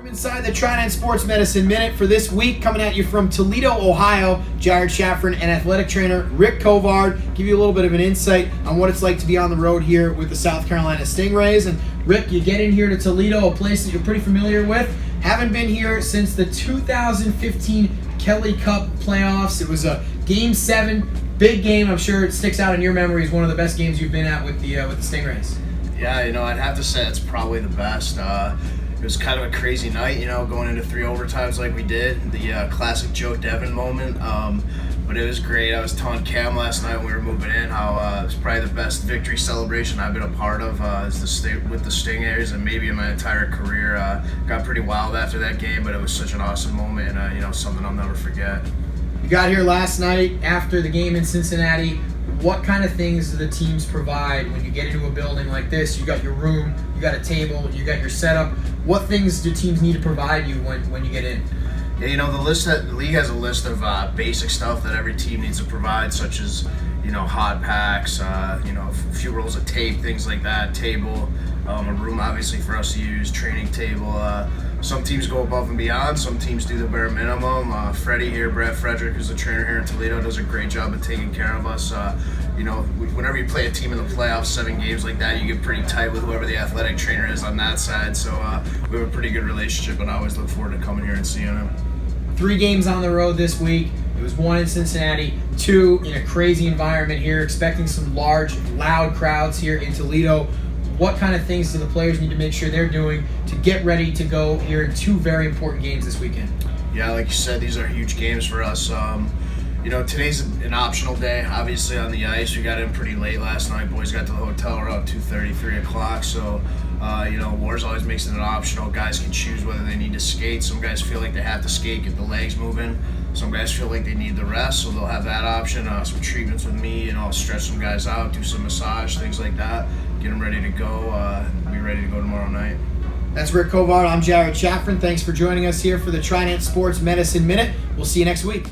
From inside the Trident Sports Medicine Minute for this week, coming at you from Toledo, Ohio, Jared Shaffron and athletic trainer Rick Covard give you a little bit of an insight on what it's like to be on the road here with the South Carolina Stingrays. And Rick, you get in here to Toledo, a place that you're pretty familiar with. Haven't been here since the 2015 Kelly Cup playoffs. It was a Game 7, big game. I'm sure it sticks out in your memory as one of the best games you've been at with the Stingrays. Yeah, I'd have to say it's probably the best. It was kind of a crazy night, going into 3 overtimes like we did. The classic Joe Devin moment. But it was great. I was telling Cam last night when we were moving in how it was probably the best victory celebration I've been a part of with the Stingrays, and maybe in my entire career. Got pretty wild after that game, but it was such an awesome moment, and something I'll never forget. You got here last night after the game in Cincinnati. What kind of things do the teams provide when you get into a building like this? You got your room, you got a table, you got your setup. What things do teams need to provide you when you get in? Yeah, the league has a list of basic stuff that every team needs to provide, such as hot packs, a few rolls of tape, things like that, table, a room obviously for us to use, training table. Some teams go above and beyond. Some teams do the bare minimum. Freddie here, Brad Frederick, who's the trainer here in Toledo, does a great job of taking care of us. Whenever you play a team in the playoffs, 7 games like that, you get pretty tight with whoever the athletic trainer is on that side. So we have a pretty good relationship, and I always look forward to coming here and seeing him. 3 games on the road this week. It was 1 in Cincinnati, 2 in a crazy environment here, expecting some large, loud crowds here in Toledo. What kind of things do the players need to make sure they're doing to get ready to go here in 2 very important games this weekend? Yeah, like you said, these are huge games for us. Today's an optional day, obviously, on the ice. We got in pretty late last night. Boys got to the hotel around 2:30, 3 o'clock. So, Wars always makes it an optional. Guys can choose whether they need to skate. Some guys feel like they have to skate, get the legs moving. Some guys feel like they need the rest, so they'll have that option. Some treatments with me, I'll stretch some guys out, do some massage, things like that. Get them ready to go. Be ready to go tomorrow night. That's Rick Covard. I'm Jared Shaffron. Thanks for joining us here for the Trident Sports Medicine Minute. We'll see you next week.